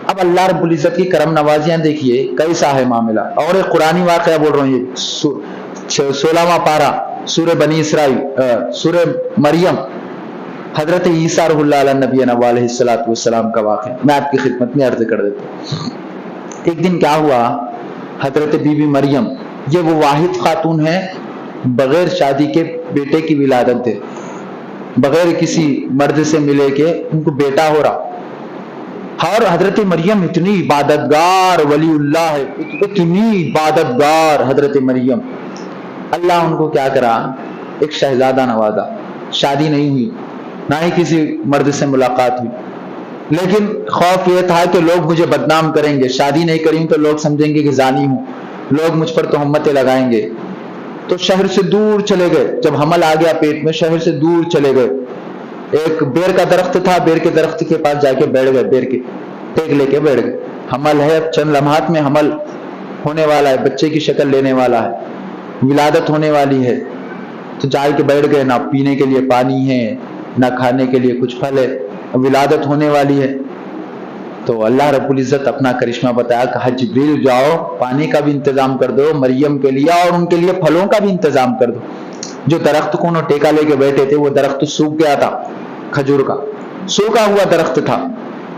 اب اللہ رب العزت کی کرم نوازیاں دیکھیے کیسا ہے معاملہ. اور ایک قرآنی واقعہ بول رہا ہوں، یہ 16واں پارہ سورہ بنی اسرائیل، سورہ مریم، حضرت عیسیٰ روح اللہ علیہ نبی علیہ الصلوۃ والسلام کا واقعہ میں آپ کی خدمت میں عرض کر دیتا ہوں. ایک دن کیا ہوا، حضرت بی بی مریم یہ وہ واحد خاتون ہے بغیر شادی کے بیٹے کی ولادت دے، بغیر کسی مرد سے ملے کے ان کو بیٹا ہو رہا. اور حضرت مریم اتنی عبادت گار ولی اللہ ہے، اتنی عبادت گار حضرت مریم. اللہ ان کو کیا کرا، ایک شہزادہ نوازا. شادی نہیں ہوئی، نہ ہی کسی مرد سے ملاقات ہوئی، لیکن خوف یہ تھا کہ لوگ مجھے بدنام کریں گے، شادی نہیں کریں تو لوگ سمجھیں گے کہ زانی ہوں، لوگ مجھ پر تہمتیں لگائیں گے. تو شہر سے دور چلے گئے. جب حمل آ گیا پیٹ میں، شہر سے دور چلے گئے. ایک بیر کا درخت تھا، بیر کے درخت کے پاس جا کے بیٹھ گئے، بیر کے ٹیک لے کے بیٹھ گئے. حمل ہے، چند لمحات میں حمل ہونے والا ہے، بچے کی شکل لینے والا ہے، ولادت ہونے والی ہے. تو جا کے بیٹھ گئے، نہ پینے کے لیے پانی ہے، نہ کھانے کے لیے کچھ پھل ہے، ولادت ہونے والی ہے. تو اللہ رب العزت اپنا کرشمہ بتایا، کہا جبریل جاؤ پانی کا بھی انتظام کر دو مریم کے لیے، اور ان کے لیے پھلوں کا بھی انتظام کر دو. جو درخت کو انہوں ٹیکا لے کے بیٹھے تھے وہ درخت سوکھ گیا تھا، کھجور کا سوکھا ہوا درخت تھا.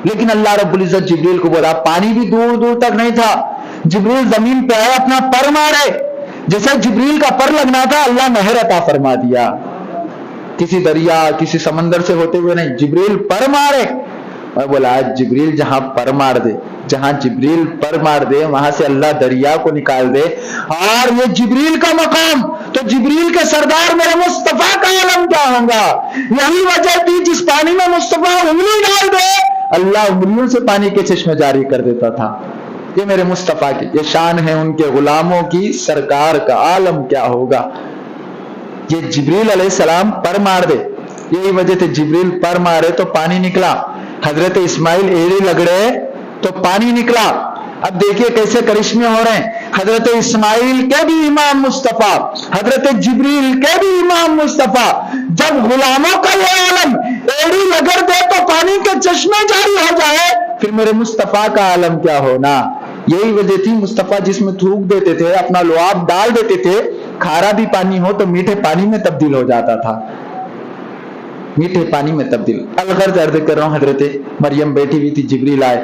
لیکن اللہ رب العزت جبریل کو بولا، پانی بھی دور دور تک نہیں تھا. جبریل زمین پہ آئے، اپنا پر مارے، جیسے جبریل کا پر لگنا تھا اللہ نہر عطا فرما دیا. کسی دریا کسی سمندر سے ہوتے ہوئے نہیں، جبریل پر مارے. اور بولا جبریل جہاں پر مار دے، جہاں جبریل پر مار دے وہاں سے اللہ دریا کو نکال دے. اور یہ جبریل کا مقام تو جبریل کے سردار میرے مصطفیٰ کا عالم کیا ہوگا. یہی وجہ تھی جس پانی میں مصطفیٰ انگلی ڈال دے اللہ انگلیوں سے پانی کے چشمے جاری کر دیتا تھا. یہ میرے مصطفیٰ کی یہ شان ہے، ان کے غلاموں کی سرکار کا عالم کیا ہوگا. یہ جبریل علیہ السلام پر مار دے، یہی وجہ تھی جبریل پر مارے تو پانی نکلا. حضرت اسماعیل ایڑی لگڑے تو پانی نکلا. اب دیکھیے کیسے کرشمے ہو رہے ہیں. حضرت اسماعیل کے بھی امام مصطفیٰ، حضرت جبریل کے بھی امام مصطفیٰ. جب غلاموں کا یہ عالم ایڑی لگڑ دے تو پانی کے چشمے جاری ہو جائے، پھر میرے مصطفیٰ کا عالم کیا ہونا. یہی وجہ تھی مصطفیٰ جس میں تھوک دیتے تھے، اپنا لعاب ڈال دیتے تھے، کھارا بھی پانی ہو تو میٹھے پانی میں تبدیل ہو جاتا تھا، میٹھے پانی میں تبدیل. الغرض عرض کر رہا ہوں، حضرت مریم بیٹھی ہوئی تھی، جبریل آئے،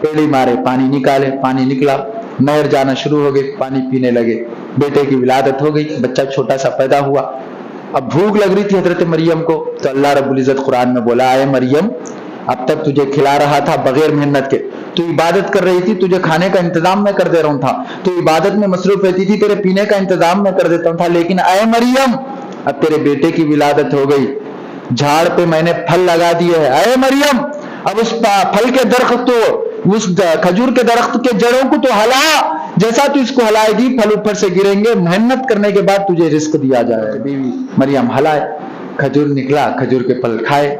ایڑی مارے، پانی نکالے، پانی نکلا، نہر جانا شروع ہو گئی، پانی پینے لگے. بیٹے کی ولادت ہو گئی، بچہ چھوٹا سا پیدا ہوا. اب بھوک لگ رہی تھی حضرت مریم کو، تو اللہ رب العزت قرآن میں بولا، اے مریم اب تک تجھے کھلا رہا تھا بغیر محنت کے، تو عبادت کر رہی تھی، تجھے کھانے کا انتظام میں کر دے رہا تھا، تو عبادت میں مصروف رہتی تھی، تیرے پینے کا انتظام میں کر دیتا تھا. لیکن اے مریم اب تیرے بیٹے کی ولادت ہو گئی، جھاڑ پہ میں نے پھل لگا دیے ہیں. اے مریم اب اس پھل کے درخت تو اس کھجور کے درخت کے جڑوں کو تو ہلا، جیسا تو اس کو ہلائے گی پھل اوپر سے گریں گے، محنت کرنے کے بعد تجھے رزق دیا جائے. بیوی مریم ہلائے، کھجور نکلا، کھجور کے پھل کھائے.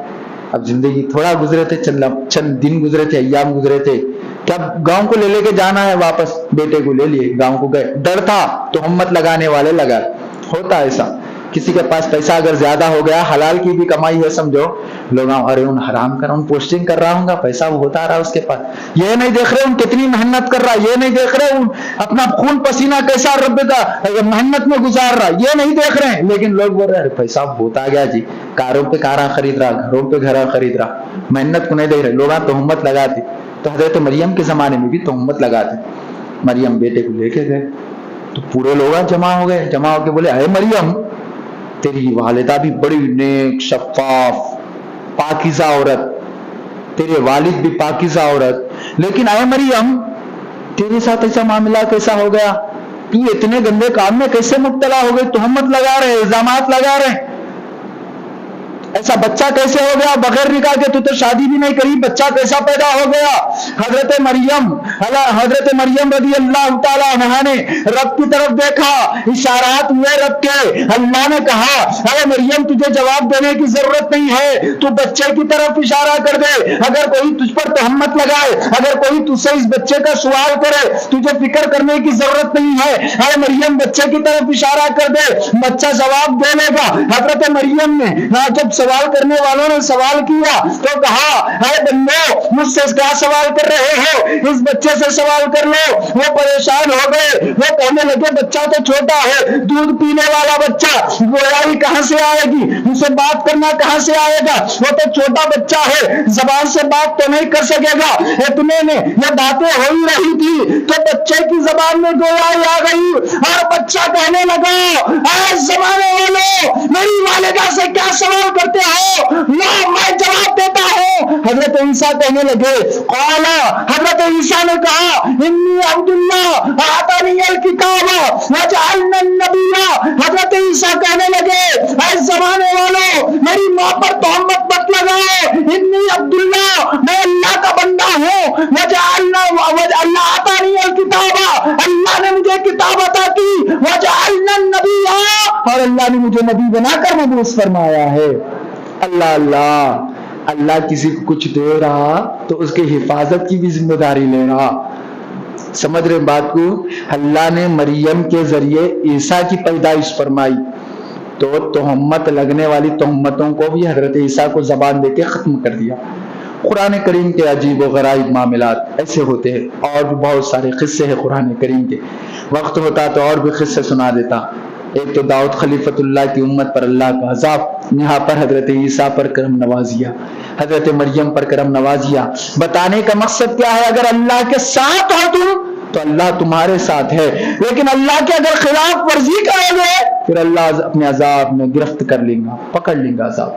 اب زندگی تھوڑا گزرے تھے، چند دن گزرے تھے، ایام گزرے تھے. کیا گاؤں کو لے کے جانا ہے واپس، بیٹے کو لے لیے گاؤں کو گئے. ڈر تھا تو ہمت لگانے والے لگائے. ہوتا ایسا، کسی کے پاس پیسہ اگر زیادہ ہو گیا، حلال کی بھی کمائی ہے سمجھو، لوگ ارے ان حرام کر رہا ہوں، پوسٹنگ کر رہا ہوں گا، پیسہ وہ ہوتا رہا اس کے پاس. یہ نہیں دیکھ رہے ان کتنی محنت کر رہا، یہ نہیں دیکھ رہے ان اپنا خون پسینہ کیسا رب کا محنت میں گزار رہا، یہ نہیں دیکھ رہے ہیں. لیکن لوگ بول رہے ہیں پیسہ ہوتا گیا جی، کاروں پہ کاراں خرید رہا، گھروں پہ گھر خرید رہا، محنت کو نہیں دیکھ رہے. لوگ تہمت لگاتے. تو حضرت مریم کے زمانے میں بھی تہمت لگاتے. مریم بیٹے کو لے کے گئے تو پورے لوگ جمع ہو گئے، جمع ہو کے بولے اے مریم تیری والدہ بھی بڑی نیک شفاف پاکیزہ عورت، تیرے والد بھی پاکیزہ عورت، لیکن اے مریم تیرے ساتھ ایسا معاملہ کیسا ہو گیا، تو اتنے گندے کام میں کیسے مبتلا ہو گئی، تہمت لگا رہے، الزامات لگا رہے، ایسا بچہ کیسے ہو گیا بغیر نکاح کے، تو شادی بھی نہیں کری، بچہ کیسا پیدا ہو گیا. حضرت مریم حضرت مریم رضی اللہ تعالیٰ عنہا نے رب کی طرف دیکھا، اشارات ہوئے رب کے، اللہ نے کہا اے مریم تجھے جواب دینے کی ضرورت نہیں ہے، تو بچے کی طرف اشارہ کر دے، اگر کوئی تجھ پر تہمت لگائے، اگر کوئی تجھ سے اس بچے کا سوال کرے، تجھے فکر کرنے کی ضرورت نہیں ہے، اے مریم بچے کی طرف اشارہ کر دے، بچہ جواب دے لے گا۔ حضرت مریم نے جب سوال کرنے والوں نے سوال کیا تو کہا اے بندو مجھ سے کیا سوال کر رہے ہو، اس بچے سے سوال کر لو۔ وہ پریشان ہو گئے، وہ کہنے لگے بچہ تو چھوٹا ہے، دودھ پینے والا بچہ، گویائی کہاں سے آئے گی، مجھ سے بات کرنا کہاں سے آئے گا، وہ تو چھوٹا بچہ ہے، زبان سے بات تو نہیں کر سکے گا۔ اتنے میں یہ باتیں ہو ہی رہی تھی تو بچے کی زبان میں گویائی آ گئی اور بچہ کہنے لگا اے زمانے والوں میری والدہ سے کیا سوال کرتے ہو، میں جواب دیتا ہوں۔ حضرت عیسیٰ کہنے لگے قال، حضرت عیسیٰ نے کہا انی عبداللہ آتانی الکتاب وجعلنی النبی۔ حضرت عیسیٰ کہنے لگے اے زمانے والوں میری ماں پر تہمت مت لگاؤ، انی عبداللہ میں اللہ کا بندہ ہوں، اللہ آتانی الکتاب، اللہ نے مجھے کتاب عطا کی، وجعلنی النبی، اور اللہ نے مجھے نبی بنا کر مبعوث فرمایا ہے۔ اللہ اللہ اللہ کسی کو کچھ دے رہا تو اس کی حفاظت کی بھی ذمہ داری لے رہا۔ سمجھ رہے بات کو؟ اللہ نے مریم کے ذریعے عیسیٰ کی پیدائش فرمائی تو تہمت لگنے والی تہمتوں کو بھی حضرت عیسیٰ کو زبان دے کے ختم کر دیا۔ قرآن کریم کے عجیب و غرائب معاملات ایسے ہوتے ہیں، اور بھی بہت سارے قصے ہیں قرآن کریم کے، وقت ہوتا تو اور بھی قصے سنا دیتا۔ ایک تو داؤد خلیفۃ اللہ کی امت پر اللہ کا عذاب، یہاں پر حضرت عیسیٰ پر کرم نوازیہ، حضرت مریم پر کرم نوازیہ۔ بتانے کا مقصد کیا ہے؟ اگر اللہ کے ساتھ ہو تم تو اللہ تمہارے ساتھ ہے، لیکن اللہ کے اگر خلاف ورزی کرو گے پھر اللہ اپنے عذاب میں گرفت کر لیں گا، پکڑ لیں گا عذاب۔